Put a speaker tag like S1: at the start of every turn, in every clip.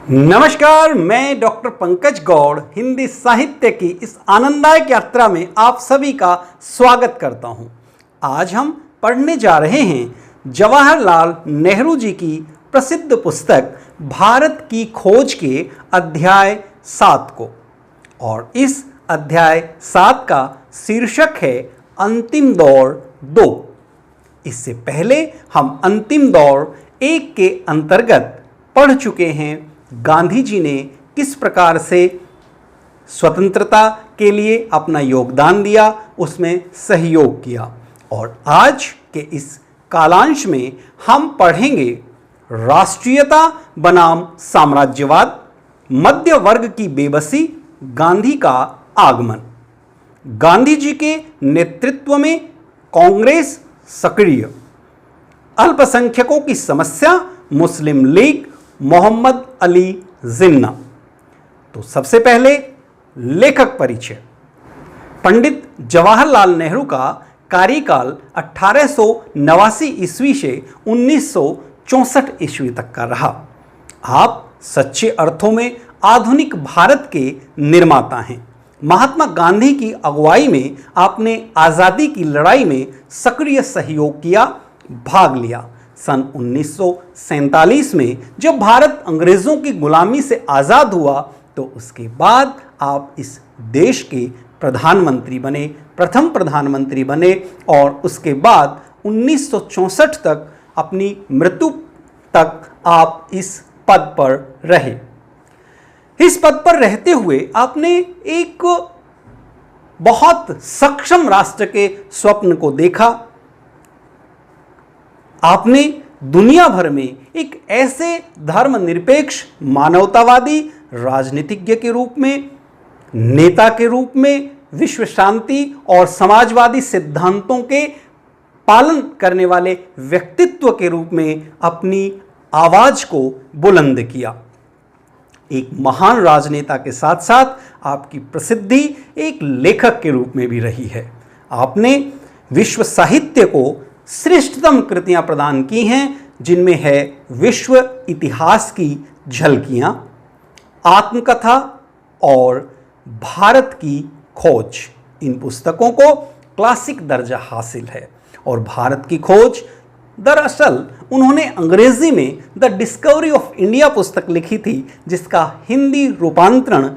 S1: नमस्कार, मैं डॉक्टर पंकज गौड़ हिंदी साहित्य की इस आनंददायक यात्रा में आप सभी का स्वागत करता हूं। आज हम पढ़ने जा रहे हैं जवाहरलाल नेहरू जी की प्रसिद्ध पुस्तक भारत की खोज के अध्याय 7 को, और इस अध्याय 7 का शीर्षक है अंतिम दौर 2। इससे पहले हम अंतिम दौर 1 के अंतर्गत पढ़ चुके हैं गांधी जी ने किस प्रकार से स्वतंत्रता के लिए अपना योगदान दिया, उसमें सहयोग किया। और आज के इस कालांश में हम पढ़ेंगे राष्ट्रीयता बनाम साम्राज्यवाद, मध्य वर्ग की बेबसी, गांधी का आगमन। गांधी जी के नेतृत्व में कांग्रेस सक्रिय, अल्पसंख्यकों की समस्या, मुस्लिम लीग, मोहम्मद अली जिन्ना। तो सबसे पहले लेखक परिचय। पंडित जवाहरलाल नेहरू का कार्यकाल 1889 ईस्वी से 1964 ईस्वी तक का रहा। आप सच्चे अर्थों में आधुनिक भारत के निर्माता हैं। महात्मा गांधी की अगुवाई में आपने आज़ादी की लड़ाई में सक्रिय सहयोग किया, भाग लिया। सन 1947 में जब भारत अंग्रेज़ों की गुलामी से आज़ाद हुआ तो उसके बाद आप इस देश के प्रधानमंत्री बने, प्रथम प्रधानमंत्री बने, और उसके बाद 1964 तक अपनी मृत्यु तक आप इस पद पर रहे। इस पद पर रहते हुए आपने एक बहुत सक्षम राष्ट्र के स्वप्न को देखा। आपने दुनिया भर में एक ऐसे धर्मनिरपेक्ष मानवतावादी राजनीतिज्ञ के रूप में, नेता के रूप में, विश्व शांति और समाजवादी सिद्धांतों के पालन करने वाले व्यक्तित्व के रूप में अपनी आवाज को बुलंद किया। एक महान राजनेता के साथ साथ आपकी प्रसिद्धि एक लेखक के रूप में भी रही है। आपने विश्व साहित्य को श्रेष्ठतम कृतियां प्रदान की हैं, जिनमें है विश्व इतिहास की झलकियां, आत्मकथा और भारत की खोज। इन पुस्तकों को क्लासिक दर्जा हासिल है। और भारत की खोज, दरअसल उन्होंने अंग्रेजी में द डिस्कवरी ऑफ इंडिया पुस्तक लिखी थी, जिसका हिंदी रूपांतरण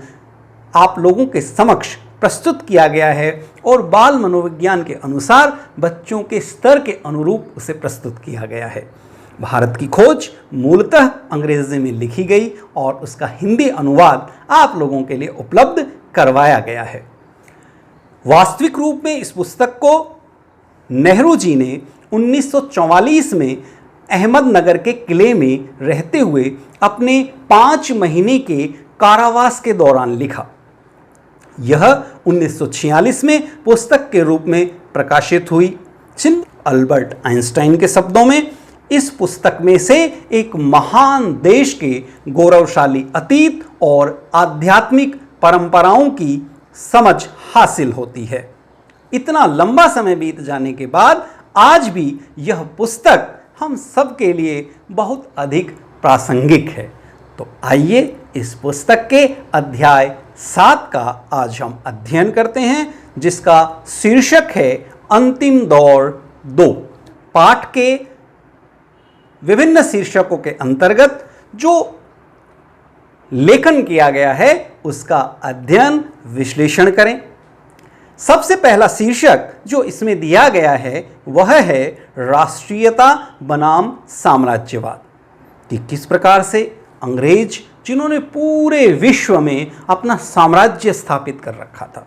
S1: आप लोगों के समक्ष प्रस्तुत किया गया है और बाल मनोविज्ञान के अनुसार बच्चों के स्तर के अनुरूप उसे प्रस्तुत किया गया है। भारत की खोज मूलतः अंग्रेजी में लिखी गई और उसका हिंदी अनुवाद आप लोगों के लिए उपलब्ध करवाया गया है। वास्तविक रूप में इस पुस्तक को नेहरू जी ने 1944 में अहमदनगर के किले में रहते हुए अपने 5 महीने के कारावास के दौरान लिखा। यह 1946 में पुस्तक के रूप में प्रकाशित हुई। अल्बर्ट आइंस्टाइन के शब्दों में, इस पुस्तक में से एक महान देश के गौरवशाली अतीत और आध्यात्मिक परंपराओं की समझ हासिल होती है। इतना लंबा समय बीत जाने के बाद आज भी यह पुस्तक हम सब के लिए बहुत अधिक प्रासंगिक है। तो आइए इस पुस्तक के अध्याय 7 का आज हम अध्ययन करते हैं, जिसका शीर्षक है अंतिम दौर 2। पाठ के विभिन्न शीर्षकों के अंतर्गत जो लेखन किया गया है उसका अध्ययन विश्लेषण करें। सबसे पहला शीर्षक जो इसमें दिया गया है वह है राष्ट्रीयता बनाम साम्राज्यवाद, कि किस प्रकार से अंग्रेज, जिन्होंने पूरे विश्व में अपना साम्राज्य स्थापित कर रखा था,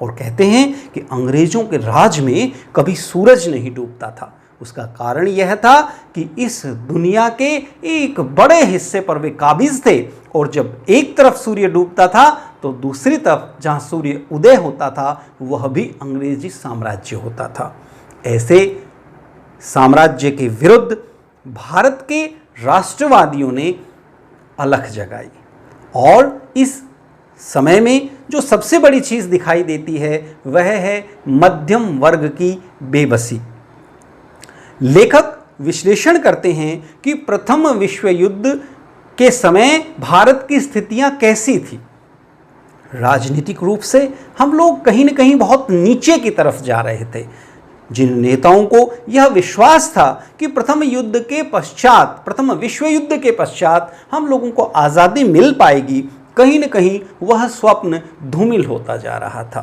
S1: और कहते हैं कि अंग्रेजों के राज में कभी सूरज नहीं डूबता था। उसका कारण यह था कि इस दुनिया के एक बड़े हिस्से पर वे काबिज थे, और जब एक तरफ सूर्य डूबता था तो दूसरी तरफ जहां सूर्य उदय होता था वह भी अंग्रेजी साम्राज्य होता था। ऐसे साम्राज्य के विरुद्ध भारत के राष्ट्रवादियों ने अलख जगाई, और इस समय में जो सबसे बड़ी चीज़ दिखाई देती है वह है मध्यम वर्ग की बेबसी। लेखक विश्लेषण करते हैं कि प्रथम विश्व युद्ध के समय भारत की स्थितियां कैसी थी? राजनीतिक रूप से हम लोग कहीं न कहीं बहुत नीचे की तरफ जा रहे थे। जिन नेताओं को यह विश्वास था कि प्रथम विश्व युद्ध के पश्चात हम लोगों को आज़ादी मिल पाएगी, कहीं न कहीं वह स्वप्न धूमिल होता जा रहा था।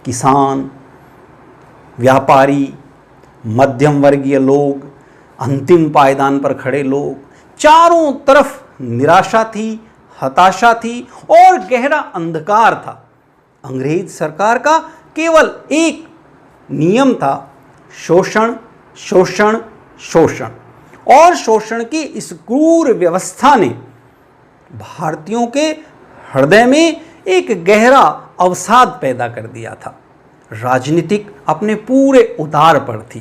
S1: किसान, व्यापारी, मध्यम वर्गीय लोग, अंतिम पायदान पर खड़े लोग, चारों तरफ निराशा थी, हताशा थी और गहरा अंधकार था। अंग्रेज सरकार का केवल एक नियम था, शोषण, शोषण, शोषण। और शोषण की इस क्रूर व्यवस्था ने भारतीयों के हृदय में एक गहरा अवसाद पैदा कर दिया था। राजनीतिक अपने पूरे उतार पर थी।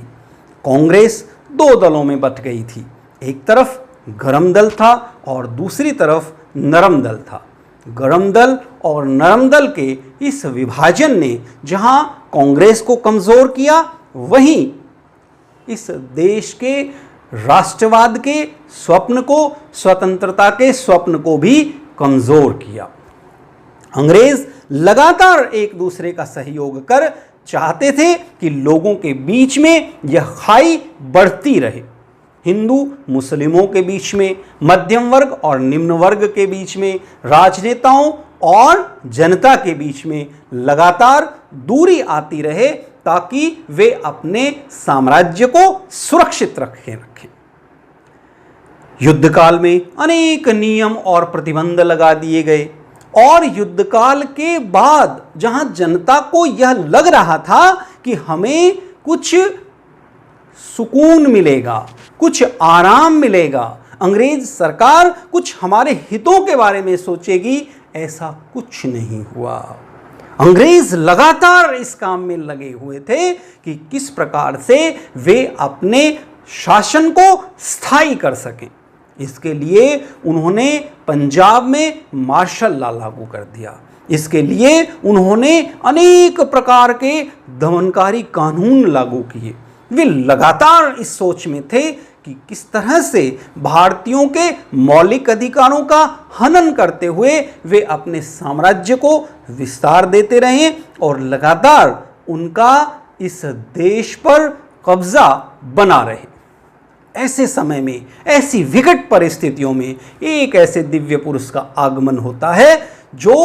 S1: कांग्रेस दो दलों में बंट गई थी। एक तरफ गरम दल था और दूसरी तरफ नरम दल था। गरम दल और नरम दल के इस विभाजन ने जहां कांग्रेस को कमजोर किया, वहीं इस देश के राष्ट्रवाद के स्वप्न को, स्वतंत्रता के स्वप्न को भी कमजोर किया। अंग्रेज लगातार एक दूसरे का सहयोग कर चाहते थे कि लोगों के बीच में यह खाई बढ़ती रहे। हिंदू मुस्लिमों के बीच में, मध्यम वर्ग और निम्न वर्ग के बीच में, राजनेताओं और जनता के बीच में लगातार दूरी आती रहे, ताकि वे अपने साम्राज्य को सुरक्षित रखें। युद्धकाल में अनेक नियम और प्रतिबंध लगा दिए गए और युद्धकाल के बाद जहां जनता को यह लग रहा था कि हमें कुछ सुकून मिलेगा, कुछ आराम मिलेगा, अंग्रेज सरकार कुछ हमारे हितों के बारे में सोचेगी, ऐसा कुछ नहीं हुआ। अंग्रेज लगातार इस काम में लगे हुए थे कि किस प्रकार से वे अपने शासन को स्थायी कर सकें। इसके लिए उन्होंने पंजाब में मार्शल लॉ लागू कर दिया। इसके लिए उन्होंने अनेक प्रकार के दमनकारी कानून लागू किए। वे लगातार इस सोच में थे कि किस तरह से भारतीयों के मौलिक अधिकारों का हनन करते हुए वे अपने साम्राज्य को विस्तार देते रहें और लगातार उनका इस देश पर कब्जा बना रहे। ऐसे समय में, ऐसी विकट परिस्थितियों में एक ऐसे दिव्य पुरुष का आगमन होता है जो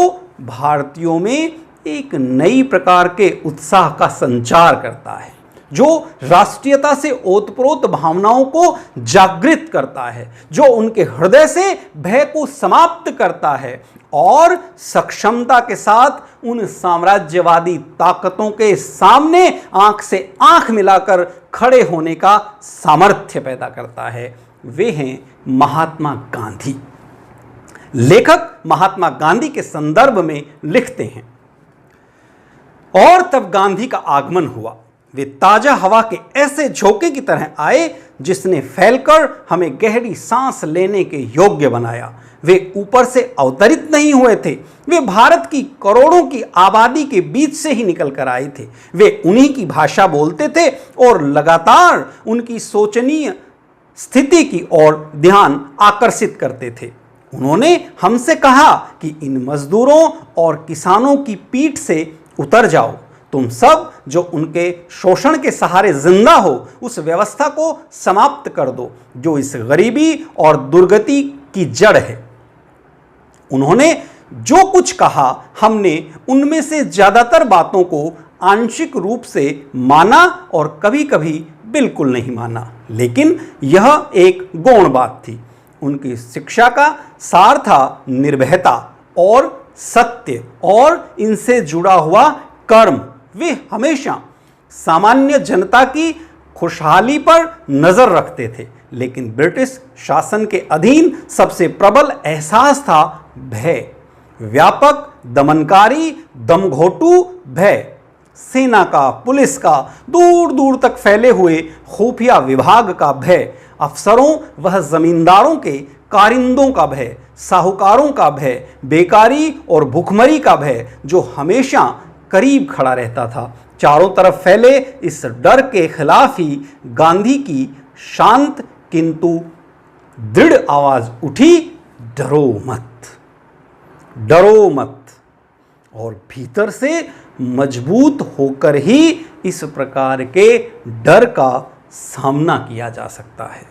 S1: भारतीयों में एक नई प्रकार के उत्साह का संचार करता है, जो राष्ट्रीयता से ओतप्रोत भावनाओं को जागृत करता है, जो उनके हृदय से भय को समाप्त करता है और सक्षमता के साथ उन साम्राज्यवादी ताकतों के सामने आंख से आंख मिलाकर खड़े होने का सामर्थ्य पैदा करता है। वे हैं महात्मा गांधी। लेखक महात्मा गांधी के संदर्भ में लिखते हैं, और तब गांधी का आगमन हुआ। वे ताजा हवा के ऐसे झोंके की तरह आए जिसने फैलकर हमें गहरी सांस लेने के योग्य बनाया। वे ऊपर से अवतरित नहीं हुए थे, वे भारत की करोड़ों की आबादी के बीच से ही निकल कर आए थे। वे उन्हीं की भाषा बोलते थे और लगातार उनकी शोचनीय स्थिति की ओर ध्यान आकर्षित करते थे। उन्होंने हमसे कहा कि इन मजदूरों और किसानों की पीठ से उतर जाओ। तुम सब जो उनके शोषण के सहारे जिंदा हो, उस व्यवस्था को समाप्त कर दो जो इस गरीबी और दुर्गति की जड़ है। उन्होंने जो कुछ कहा, हमने उनमें से ज्यादातर बातों को आंशिक रूप से माना और कभी कभी बिल्कुल नहीं माना, लेकिन यह एक गौण बात थी। उनकी शिक्षा का सार था निर्भयता और सत्य और इनसे जुड़ा हुआ कर्म। वे हमेशा सामान्य जनता की खुशहाली पर नजर रखते थे, लेकिन ब्रिटिश शासन के अधीन सबसे प्रबल एहसास था भय, व्यापक दमनकारी दमघोटू भय, सेना का, पुलिस का, दूर दूर तक फैले हुए खुफिया विभाग का भय, अफसरों व जमींदारों के कारिंदों का भय, साहूकारों का भय, बेकारी और भुखमरी का भय जो हमेशा करीब खड़ा रहता था। चारों तरफ फैले इस डर के खिलाफ ही गांधी की शांत किंतु दृढ़ आवाज उठी, डरो मत, डरो मत। और भीतर से मजबूत होकर ही इस प्रकार के डर का सामना किया जा सकता है।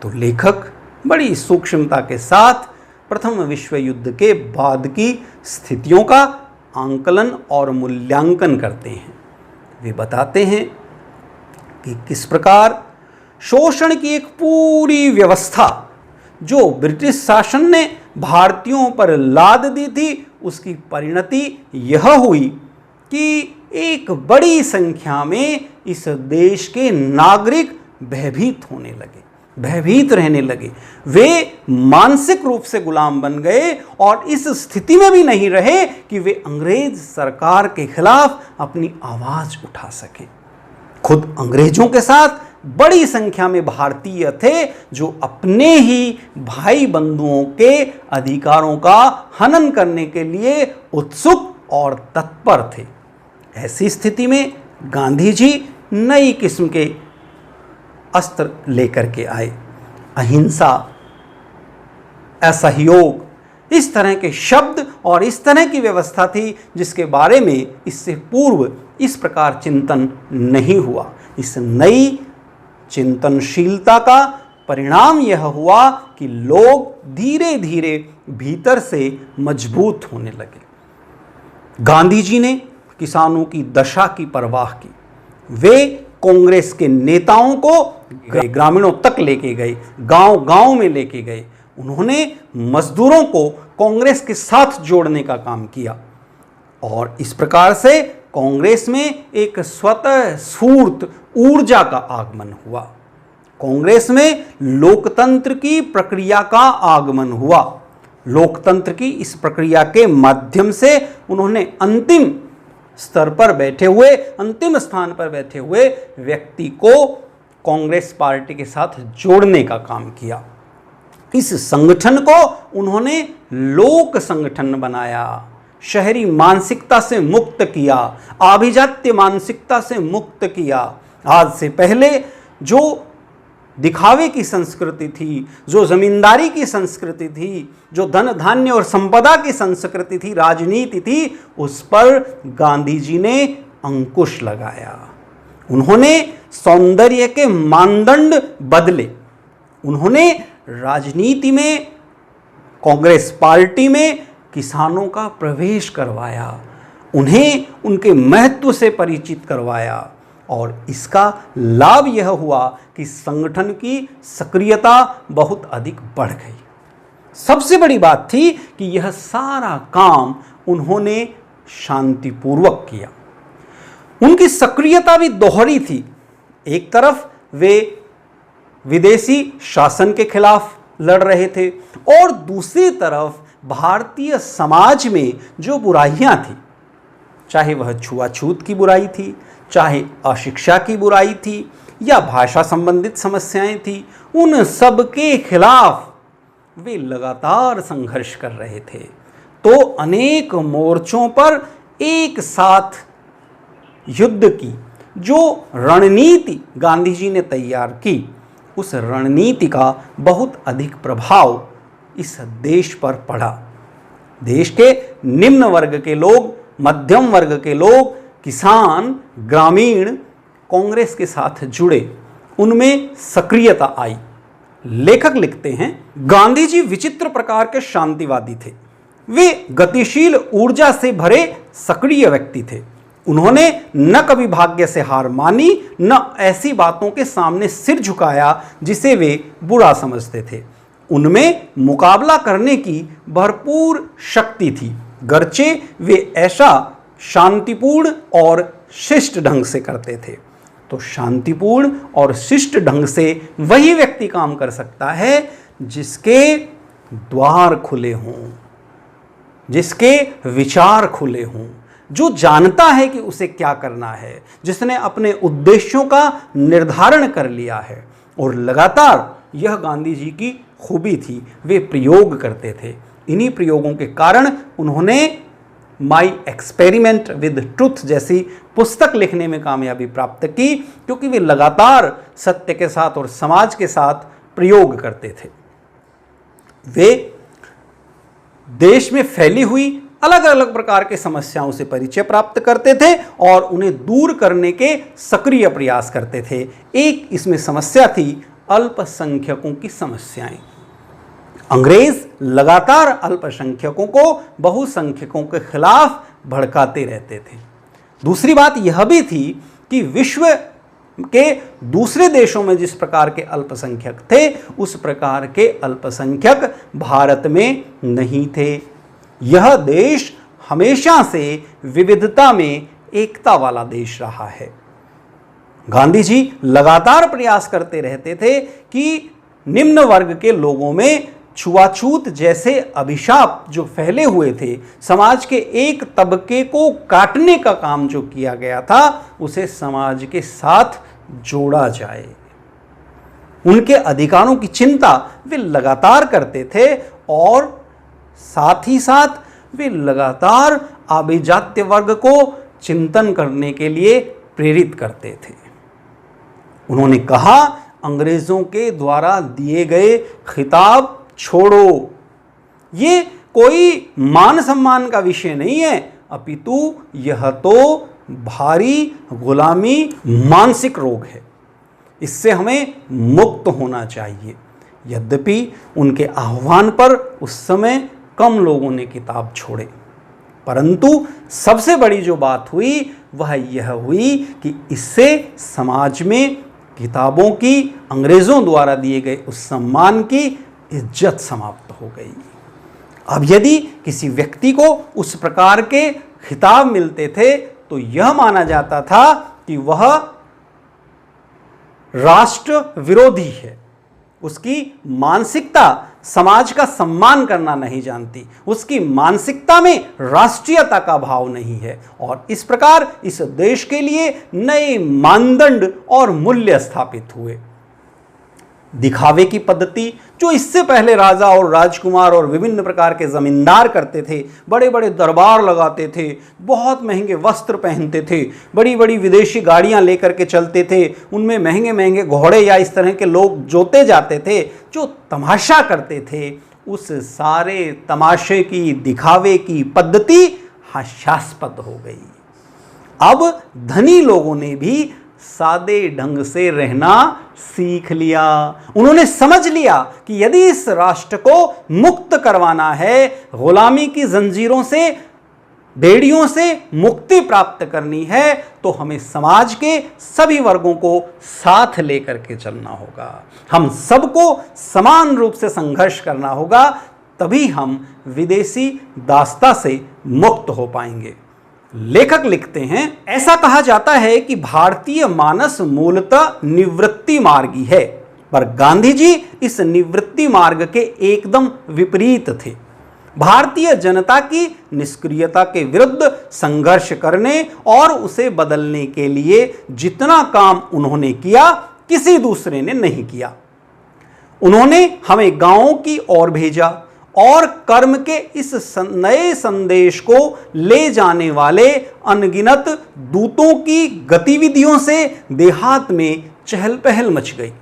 S1: तो लेखक बड़ी सूक्ष्मता के साथ प्रथम विश्व युद्ध के बाद की स्थितियों का आंकलन और मूल्यांकन करते हैं। वे बताते हैं कि किस प्रकार शोषण की एक पूरी व्यवस्था जो ब्रिटिश शासन ने भारतीयों पर लाद दी थी, उसकी परिणति यह हुई कि एक बड़ी संख्या में इस देश के नागरिक भयभीत होने लगे, भयभीत रहने लगे। वे मानसिक रूप से गुलाम बन गए और इस स्थिति में भी नहीं रहे कि वे अंग्रेज सरकार के खिलाफ अपनी आवाज उठा सकें। खुद अंग्रेजों के साथ बड़ी संख्या में भारतीय थे जो अपने ही भाई बंधुओं के अधिकारों का हनन करने के लिए उत्सुक और तत्पर थे। ऐसी स्थिति में गांधी जी नई किस्म के अस्त्र लेकर के आए। अहिंसा, असहयोग, इस तरह के शब्द और इस तरह की व्यवस्था थी जिसके बारे में इससे पूर्व इस प्रकार चिंतन नहीं हुआ। इस नई चिंतनशीलता का परिणाम यह हुआ कि लोग धीरे धीरे भीतर से मजबूत होने लगे। गांधी जी ने किसानों की दशा की परवाह की। वे कांग्रेस के नेताओं को ग्रामीणों तक लेके गए, गांव-गांव में लेके गए। उन्होंने मजदूरों को कांग्रेस के साथ जोड़ने का काम किया और इस प्रकार से कांग्रेस में एक स्वतः स्फूर्त ऊर्जा का आगमन हुआ। कांग्रेस में लोकतंत्र की प्रक्रिया का आगमन हुआ। लोकतंत्र की इस प्रक्रिया के माध्यम से उन्होंने अंतिम स्तर पर बैठे हुए, अंतिम स्थान पर बैठे हुए व्यक्ति को कांग्रेस पार्टी के साथ जोड़ने का काम किया। इस संगठन को उन्होंने लोक संगठन बनाया, शहरी मानसिकता से मुक्त किया, आभिजात्य मानसिकता से मुक्त किया। आज से पहले जो दिखावे की संस्कृति थी, जो जमींदारी की संस्कृति थी, जो धन धान्य और संपदा की संस्कृति थी, राजनीति थी, उस पर गांधी जी ने अंकुश लगाया। उन्होंने सौंदर्य के मानदंड बदले। उन्होंने राजनीति में, कांग्रेस पार्टी में किसानों का प्रवेश करवाया, उन्हें उनके महत्व से परिचित करवाया और इसका लाभ यह हुआ कि संगठन की सक्रियता बहुत अधिक बढ़ गई। सबसे बड़ी बात थी कि यह सारा काम उन्होंने शांतिपूर्वक किया। उनकी सक्रियता भी दोहरी थी। एक तरफ वे विदेशी शासन के खिलाफ लड़ रहे थे और दूसरी तरफ भारतीय समाज में जो बुराइयां थी, चाहे वह छुआछूत की बुराई थी, चाहे अशिक्षा की बुराई थी या भाषा संबंधित समस्याएं थी, उन सब के खिलाफ वे लगातार संघर्ष कर रहे थे। तो अनेक मोर्चों पर एक साथ युद्ध की जो रणनीति गांधी जी ने तैयार की, उस रणनीति का बहुत अधिक प्रभाव इस देश पर पड़ा। देश के निम्न वर्ग के लोग, मध्यम वर्ग के लोग, किसान, ग्रामीण कांग्रेस के साथ जुड़े, उनमें सक्रियता आई। लेखक लिखते हैं, गांधी जी विचित्र प्रकार के शांतिवादी थे। वे गतिशील ऊर्जा से भरे सक्रिय व्यक्ति थे। उन्होंने न कभी भाग्य से हार मानी, न ऐसी बातों के सामने सिर झुकाया जिसे वे बुरा समझते थे। उनमें मुकाबला करने की भरपूर शक्ति थी, गर्चे वे ऐसा शांतिपूर्ण और शिष्ट ढंग से करते थे। तो शांतिपूर्ण और शिष्ट ढंग से वही व्यक्ति काम कर सकता है जिसके द्वार खुले हों, जिसके विचार खुले हों, जो जानता है कि उसे क्या करना है, जिसने अपने उद्देश्यों का निर्धारण कर लिया है। और लगातार यह गांधी जी की खूबी थी, वे प्रयोग करते थे। इन्हीं प्रयोगों के कारण उन्होंने माई एक्सपेरिमेंट विद ट्रुथ जैसी पुस्तक लिखने में कामयाबी प्राप्त की, क्योंकि वे लगातार सत्य के साथ और समाज के साथ प्रयोग करते थे। वे देश में फैली हुई अलग अलग प्रकार के समस्याओं से परिचय प्राप्त करते थे और उन्हें दूर करने के सक्रिय प्रयास करते थे। एक इसमें समस्या थी अल्पसंख्यकों की समस्याएं। अंग्रेज लगातार अल्पसंख्यकों को बहुसंख्यकों के खिलाफ भड़काते रहते थे। दूसरी बात यह भी थी कि विश्व के दूसरे देशों में जिस प्रकार के अल्पसंख्यक थे उस प्रकार के अल्पसंख्यक भारत में नहीं थे। यह देश हमेशा से विविधता में एकता वाला देश रहा है। गांधी जी लगातार प्रयास करते रहते थे कि निम्न वर्ग के लोगों में छुआछूत जैसे अभिशाप जो फैले हुए थे, समाज के एक तबके को काटने का काम जो किया गया था, उसे समाज के साथ जोड़ा जाए। उनके अधिकारों की चिंता वे लगातार करते थे और साथ ही साथ वे लगातार अभिजात्य वर्ग को चिंतन करने के लिए प्रेरित करते थे। उन्होंने कहा, अंग्रेजों के द्वारा दिए गए खिताब छोड़ो। ये कोई मान सम्मान का विषय नहीं है, अपितु यह तो भारी गुलामी मानसिक रोग है। इससे हमें मुक्त होना चाहिए। यद्यपि उनके आह्वान पर उस समय कम लोगों ने किताब छोड़े, परंतु सबसे बड़ी जो बात हुई वह यह हुई कि इससे समाज में किताबों की, अंग्रेजों द्वारा दिए गए उस सम्मान की इज्जत समाप्त हो गई। अब यदि किसी व्यक्ति को उस प्रकार के खिताब मिलते थे तो यह माना जाता था कि वह राष्ट्र विरोधी है। उसकी मानसिकता समाज का सम्मान करना नहीं जानती, उसकी मानसिकता में राष्ट्रीयता का भाव नहीं है और इस प्रकार इस देश के लिए नए मानदंड और मूल्य स्थापित हुए। दिखावे की पद्धति जो इससे पहले राजा और राजकुमार और विभिन्न प्रकार के जमींदार करते थे, बड़े बड़े दरबार लगाते थे, बहुत महंगे वस्त्र पहनते थे, बड़ी बड़ी विदेशी गाड़ियां लेकर के चलते थे, उनमें महंगे महंगे घोड़े या इस तरह के लोग जोते जाते थे, जो तमाशा करते थे, उस सारे तमाशे की, दिखावे की पद्धति हास्यास्पद हो गई। अब धनी लोगों ने भी सादे ढंग से रहना सीख लिया। उन्होंने समझ लिया कि यदि इस राष्ट्र को मुक्त करवाना है, गुलामी की जंजीरों से, बेड़ियों से मुक्ति प्राप्त करनी है, तो हमें समाज के सभी वर्गों को साथ लेकर के चलना होगा। हम सबको समान रूप से संघर्ष करना होगा, तभी हम विदेशी दास्ता से मुक्त हो पाएंगे। लेखक लिखते हैं, ऐसा कहा जाता है कि भारतीय मानस मूलतः निवृत्ति मार्गी है, पर गांधी जी इस निवृत्ति मार्ग के एकदम विपरीत थे। भारतीय जनता की निष्क्रियता के विरुद्ध संघर्ष करने और उसे बदलने के लिए जितना काम उन्होंने किया, किसी दूसरे ने नहीं किया। उन्होंने हमें गांवों की ओर भेजा और कर्म के इस नए संदेश को ले जाने वाले अनगिनत दूतों की गतिविधियों से देहात में चहल पहल मच गई।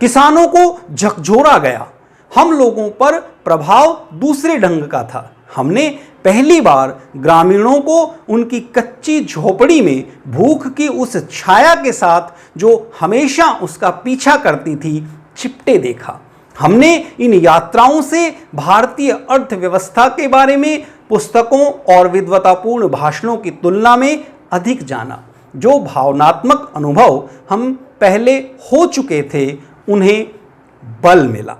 S1: किसानों को झकझोरा गया। हम लोगों पर प्रभाव दूसरे ढंग का था। हमने पहली बार ग्रामीणों को उनकी कच्ची झोपड़ी में भूख की उस छाया के साथ जो हमेशा उसका पीछा करती थी, चिपटे देखा। हमने इन यात्राओं से भारतीय अर्थव्यवस्था के बारे में पुस्तकों और विद्वतापूर्ण भाषणों की तुलना में अधिक जाना। जो भावनात्मक अनुभव हम पहले हो चुके थे, उन्हें बल मिला।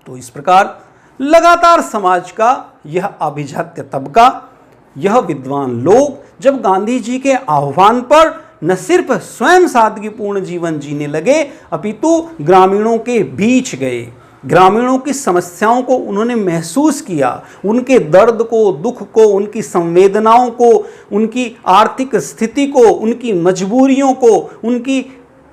S1: तो इस प्रकार लगातार समाज का यह अभिजात्य तबका, यह विद्वान लोग जब गांधी जी के आह्वान पर न सिर्फ स्वयं सादगीपूर्ण जीवन जीने लगे, अपितु ग्रामीणों के बीच गए। ग्रामीणों की समस्याओं को उन्होंने महसूस किया, उनके दर्द को, दुख को, उनकी संवेदनाओं को, उनकी आर्थिक स्थिति को, उनकी मजबूरियों को, उनकी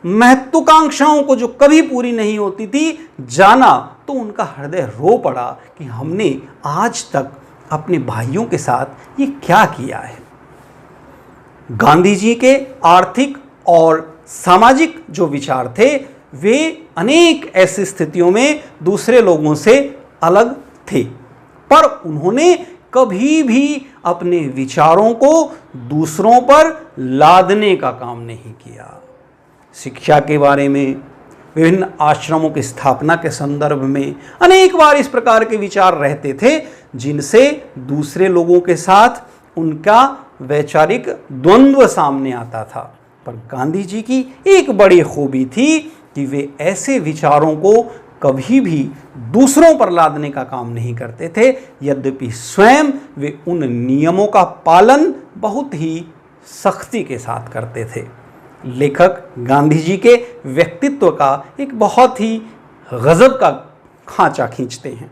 S1: महत्वाकांक्षाओं को जो कभी पूरी नहीं होती थी, जाना तो उनका हृदय रो पड़ा कि हमने आज तक अपने भाइयों के साथ ये क्या किया है। गांधी जी के आर्थिक और सामाजिक जो विचार थे, वे अनेक ऐसी स्थितियों में दूसरे लोगों से अलग थे, पर उन्होंने कभी भी अपने विचारों को दूसरों पर लादने का काम नहीं किया। शिक्षा के बारे में, विभिन्न आश्रमों की स्थापना के संदर्भ में अनेक बार इस प्रकार के विचार रहते थे जिनसे दूसरे लोगों के साथ उनका वैचारिक द्वंद्व सामने आता था। पर गांधी जी की एक बड़ी खूबी थी कि वे ऐसे विचारों को कभी भी दूसरों पर लादने का काम नहीं करते थे, यद्यपि स्वयं वे उन नियमों का पालन बहुत ही सख्ती के साथ करते थे। लेखक गांधी जी के व्यक्तित्व का एक बहुत ही गजब का खांचा खींचते हैं।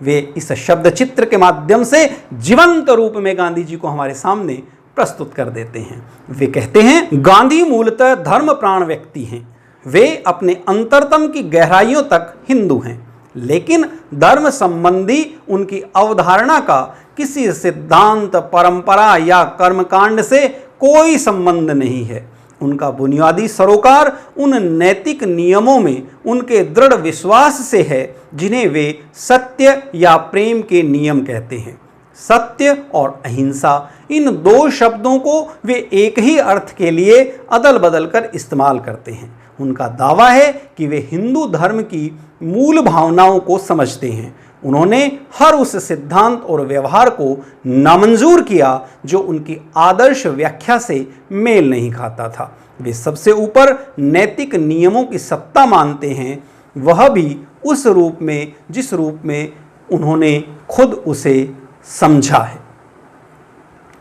S1: वे इस शब्द चित्र के माध्यम से जीवंत रूप में गांधी जी को हमारे सामने प्रस्तुत कर देते हैं। वे कहते हैं, गांधी मूलतः धर्म प्राण व्यक्ति हैं। वे अपने अंतरतम की गहराइयों तक हिंदू हैं, लेकिन धर्म संबंधी उनकी अवधारणा का किसी सिद्धांत, परंपरा या कर्मकांड से कोई संबंध नहीं है। उनका बुनियादी सरोकार उन नैतिक नियमों में उनके दृढ़ विश्वास से है जिन्हें वे सत्य या प्रेम के नियम कहते हैं। सत्य और अहिंसा, इन दो शब्दों को वे एक ही अर्थ के लिए अदल बदल कर इस्तेमाल करते हैं। उनका दावा है कि वे हिंदू धर्म की मूल भावनाओं को समझते हैं। उन्होंने हर उस सिद्धांत और व्यवहार को नामंजूर किया जो उनकी आदर्श व्याख्या से मेल नहीं खाता था। वे सबसे ऊपर नैतिक नियमों की सत्ता मानते हैं, वह भी उस रूप में जिस रूप में उन्होंने खुद उसे समझा है।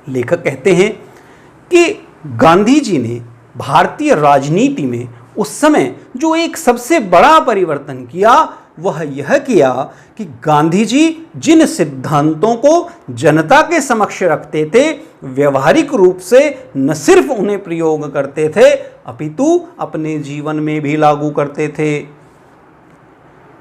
S1: लेखक कहते हैं कि गांधी जी ने भारतीय राजनीति में उस समय जो एक सबसे बड़ा परिवर्तन किया वह यह किया कि गांधी जी जिन सिद्धांतों को जनता के समक्ष रखते थे, व्यवहारिक रूप से न सिर्फ उन्हें प्रयोग करते थे अपितु अपने जीवन में भी लागू करते थे।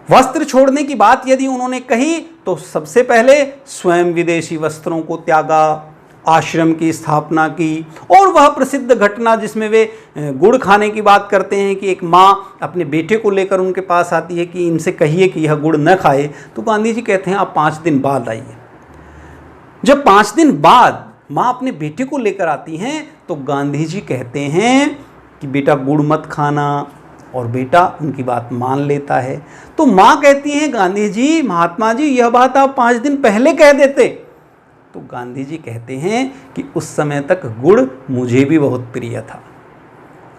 S1: वस्त्र छोड़ने की बात यदि उन्होंने कही तो सबसे पहले स्वयं विदेशी वस्त्रों को त्यागा, आश्रम की स्थापना की, और वह प्रसिद्ध घटना जिसमें वे गुड़ खाने की बात करते हैं कि एक माँ अपने बेटे को लेकर उनके पास आती है कि इनसे कहिए कि यह गुड़ न खाए, तो गांधी जी कहते हैं आप 5 दिन बाद आइए। जब 5 दिन बाद माँ अपने बेटे को लेकर आती हैं तो गांधी जी कहते हैं कि बेटा गुड़ मत खाना, और बेटा उनकी बात मान लेता है। तो माँ कहती हैं, गांधी जी, महात्मा जी, यह बात आप 5 दिन पहले कह देते। तो गांधी जी कहते हैं कि उस समय तक गुड़ मुझे भी बहुत प्रिय था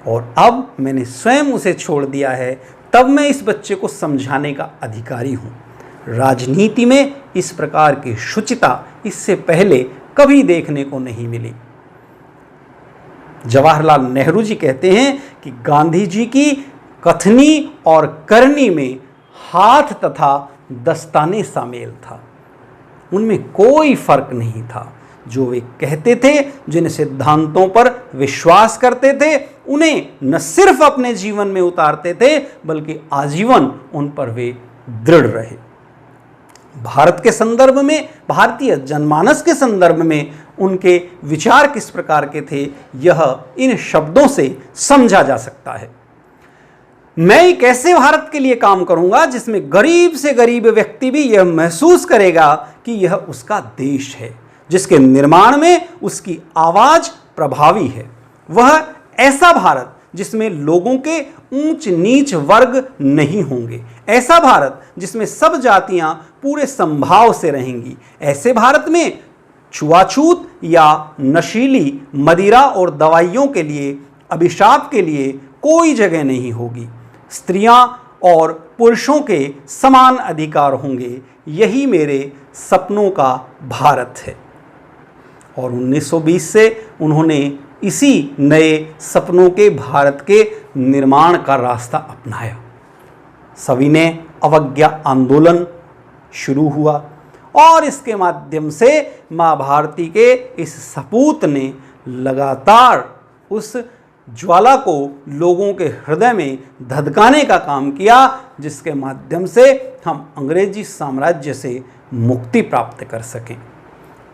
S1: और अब मैंने स्वयं उसे छोड़ दिया है, तब मैं इस बच्चे को समझाने का अधिकारी हूँ। राजनीति में इस प्रकार की शुचिता इससे पहले कभी देखने को नहीं मिली। जवाहरलाल नेहरू जी कहते हैं कि गांधी जी की कथनी और करनी में हाथ तथा दस्ताने शामिल था। उनमें कोई फर्क नहीं था। जो वे कहते थे, जिन सिद्धांतों पर विश्वास करते थे, उन्हें न सिर्फ अपने जीवन में उतारते थे बल्कि आजीवन उन पर वे दृढ़ रहे। भारत के संदर्भ में, भारतीय जनमानस के संदर्भ में उनके विचार किस प्रकार के थे, यह इन शब्दों से समझा जा सकता है। मैं एक ऐसे भारत के लिए काम करूंगा जिसमें गरीब से गरीब व्यक्ति भी यह महसूस करेगा कि यह उसका देश है, जिसके निर्माण में उसकी आवाज प्रभावी है। वह ऐसा भारत जिसमें लोगों के ऊंच नीच वर्ग नहीं होंगे, ऐसा भारत जिसमें सब जातियां पूरे संभाव से रहेंगी। ऐसे भारत में छुआछूत या नशीली मदिरा और दवाइयों के लिए, अभिशाप के लिए कोई जगह नहीं होगी। स्त्रियां और पुरुषों के समान अधिकार होंगे। यही मेरे सपनों का भारत है। और 1920 से उन्होंने इसी नए सपनों के भारत के निर्माण का रास्ता अपनाया। सविनय अवज्ञा आंदोलन शुरू हुआ और इसके माध्यम से माँ भारती के इस सपूत ने लगातार उस ज्वाला को लोगों के हृदय में धधकाने का काम किया, जिसके माध्यम से हम अंग्रेजी साम्राज्य से मुक्ति प्राप्त कर सकें।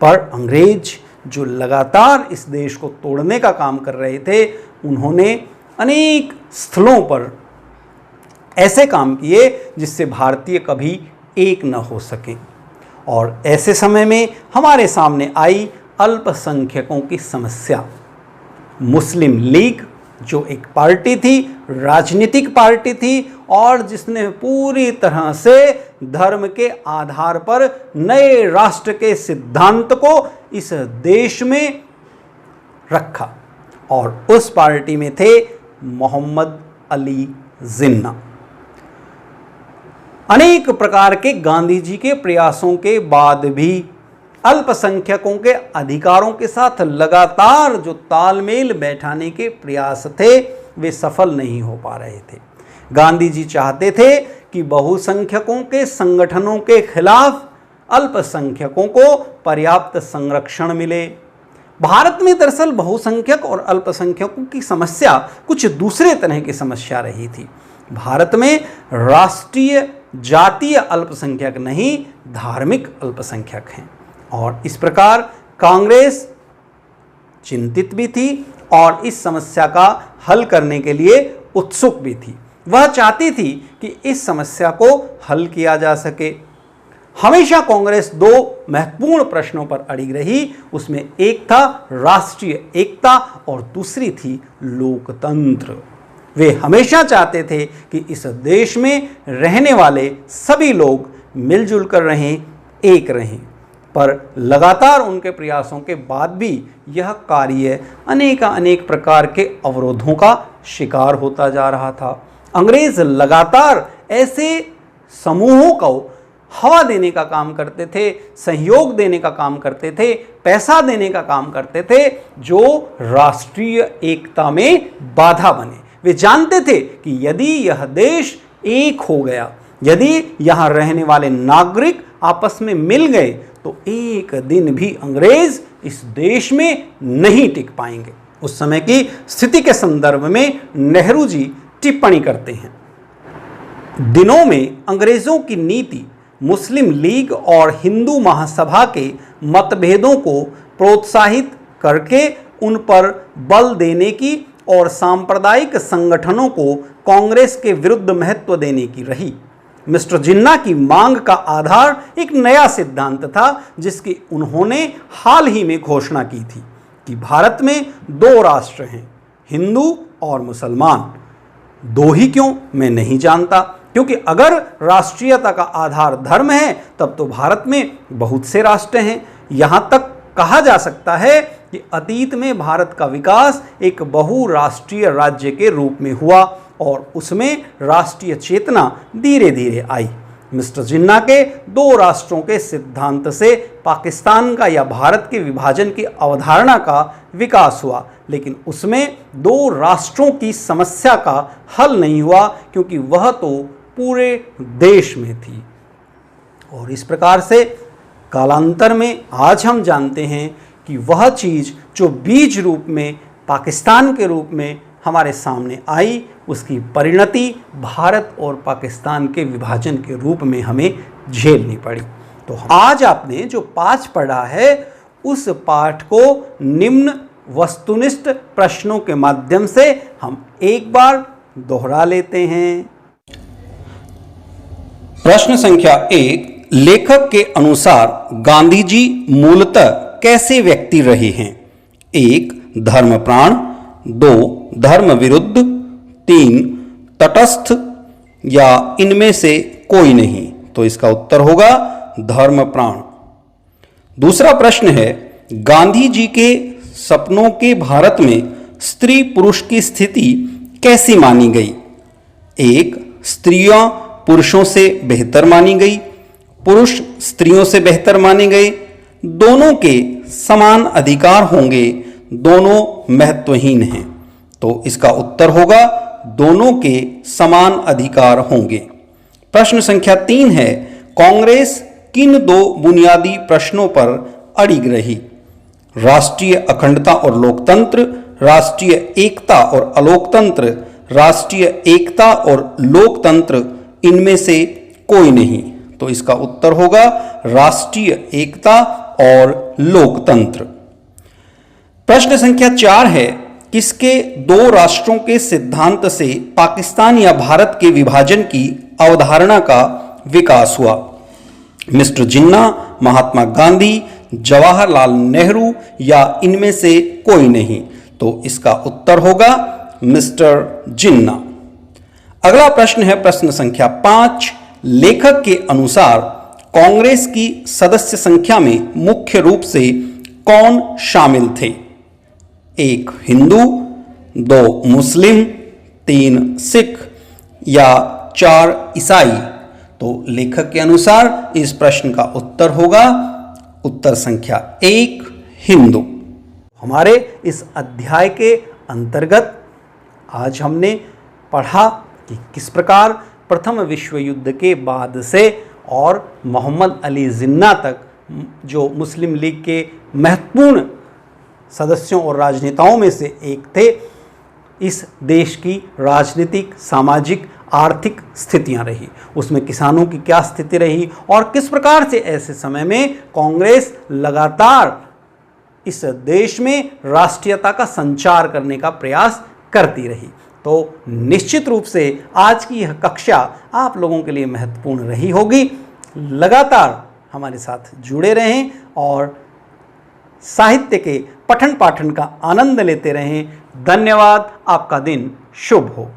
S1: पर अंग्रेज जो लगातार इस देश को तोड़ने का काम कर रहे थे, उन्होंने अनेक स्थलों पर ऐसे काम किए जिससे भारतीय कभी एक न हो सकें। और ऐसे समय में हमारे सामने आई अल्पसंख्यकों की समस्या। मुस्लिम लीग जो एक पार्टी थी, राजनीतिक पार्टी थी, और जिसने पूरी तरह से धर्म के आधार पर नए राष्ट्र के सिद्धांत को इस देश में रखा, और उस पार्टी में थे मोहम्मद अली जिन्ना। अनेक प्रकार के गांधी जी के प्रयासों के बाद भी अल्पसंख्यकों के अधिकारों के साथ लगातार जो तालमेल बैठाने के प्रयास थे वे सफल नहीं हो पा रहे थे। गांधी जी चाहते थे कि बहुसंख्यकों के संगठनों के खिलाफ अल्पसंख्यकों को पर्याप्त संरक्षण मिले। भारत में दरअसल बहुसंख्यक और अल्पसंख्यकों की समस्या कुछ दूसरे तरह की समस्या रही थी। भारत में राष्ट्रीय जातीय अल्पसंख्यक नहीं, धार्मिक अल्पसंख्यक हैं, और इस प्रकार कांग्रेस चिंतित भी थी और इस समस्या का हल करने के लिए उत्सुक भी थी। वह चाहती थी कि इस समस्या को हल किया जा सके। हमेशा कांग्रेस दो महत्वपूर्ण प्रश्नों पर अड़ी रही। उसमें एक था राष्ट्रीय एकता और दूसरी थी लोकतंत्र। वे हमेशा चाहते थे कि इस देश में रहने वाले सभी लोग मिलजुल कर रहें, एक रहें, पर लगातार उनके प्रयासों के बाद भी यह कार्य अनेक प्रकार के अवरोधों का शिकार होता जा रहा था। अंग्रेज लगातार ऐसे समूहों को हवा देने का काम करते थे, सहयोग देने का काम करते थे, पैसा देने का काम करते थे, जो राष्ट्रीय एकता में बाधा बने। वे जानते थे कि यदि यह देश एक हो गया, यदि यहाँ रहने वाले नागरिक आपस में मिल गए, तो एक दिन भी अंग्रेज इस देश में नहीं टिक पाएंगे। उस समय की स्थिति के संदर्भ में नेहरू जी टिप्पणी करते हैं, दिनों में अंग्रेजों की नीति मुस्लिम लीग और हिंदू महासभा के मतभेदों को प्रोत्साहित करके उन पर बल देने की और सांप्रदायिक संगठनों को कांग्रेस के विरुद्ध महत्व देने की रही। मिस्टर जिन्ना की मांग का आधार एक नया सिद्धांत था जिसकी उन्होंने हाल ही में घोषणा की थी कि भारत में दो राष्ट्र हैं, हिंदू और मुसलमान। दो ही क्यों, मैं नहीं जानता, क्योंकि अगर राष्ट्रीयता का आधार धर्म है तब तो भारत में बहुत से राष्ट्र हैं। यहाँ तक कहा जा सकता है कि अतीत में भारत का विकास एक बहुराष्ट्रीय राज्य के रूप में हुआ और उसमें राष्ट्रीय चेतना धीरे धीरे आई। मिस्टर जिन्ना के दो राष्ट्रों के सिद्धांत से पाकिस्तान का या भारत के विभाजन की अवधारणा का विकास हुआ, लेकिन उसमें दो राष्ट्रों की समस्या का हल नहीं हुआ, क्योंकि वह तो पूरे देश में थी। और इस प्रकार से कालांतर में आज हम जानते हैं कि वह चीज़ जो बीज रूप में पाकिस्तान के रूप में हमारे सामने आई, उसकी परिणति भारत और पाकिस्तान के विभाजन के रूप में हमें झेलनी पड़ी। तो आज आपने जो पाठ पढ़ा है उस पाठ को निम्न वस्तुनिष्ठ प्रश्नों के माध्यम से हम एक बार दोहरा लेते हैं। प्रश्न संख्या 1, लेखक के अनुसार गांधी जी मूलतः कैसे व्यक्ति रहे हैं? 1, धर्मप्राण, 2, धर्म विरुद्ध, 3, तटस्थ, या इनमें से कोई नहीं। तो इसका उत्तर होगा धर्मप्राण। दूसरा प्रश्न है, गांधी जी के सपनों के भारत में स्त्री पुरुष की स्थिति कैसी मानी गई? 1, स्त्रियां पुरुषों से बेहतर मानी गई, पुरुष स्त्रियों से बेहतर माने गए, दोनों के समान अधिकार होंगे, दोनों महत्वहीन हैं। तो इसका उत्तर होगा दोनों के समान अधिकार होंगे। प्रश्न संख्या 3 है, कांग्रेस किन दो बुनियादी प्रश्नों पर अड़िग रही? राष्ट्रीय अखंडता और लोकतंत्र, राष्ट्रीय एकता और अलोकतंत्र, राष्ट्रीय एकता और लोकतंत्र, इनमें से कोई नहीं। तो इसका उत्तर होगा राष्ट्रीय एकता और लोकतंत्र। प्रश्न संख्या 4 है, किसके दो राष्ट्रों के सिद्धांत से पाकिस्तान या भारत के विभाजन की अवधारणा का विकास हुआ? मिस्टर जिन्ना, महात्मा गांधी, जवाहरलाल नेहरू या इनमें से कोई नहीं? तो इसका उत्तर होगा मिस्टर जिन्ना। अगला प्रश्न है प्रश्न संख्या 5। लेखक के अनुसार कांग्रेस की सदस्य संख्या में मुख्य रूप से कौन शामिल थे? 1 हिंदू, 2 मुस्लिम, 3 सिख या 4 ईसाई? तो लेखक के अनुसार इस प्रश्न का उत्तर होगा उत्तर संख्या 1 हिंदू। हमारे इस अध्याय के अंतर्गत आज हमने पढ़ा कि किस प्रकार प्रथम विश्व युद्ध के बाद से और मोहम्मद अली जिन्ना तक जो मुस्लिम लीग के महत्वपूर्ण सदस्यों और राजनेताओं में से एक थे, इस देश की राजनीतिक, सामाजिक, आर्थिक स्थितियां रही, उसमें किसानों की क्या स्थिति रही और किस प्रकार से ऐसे समय में कांग्रेस लगातार इस देश में राष्ट्रीयता का संचार करने का प्रयास करती रही। तो निश्चित रूप से आज की यह कक्षा आप लोगों के लिए महत्वपूर्ण रही होगी। लगातार हमारे साथ जुड़े रहें और साहित्य के पठन पाठन का आनंद लेते रहें। धन्यवाद। आपका दिन शुभ हो।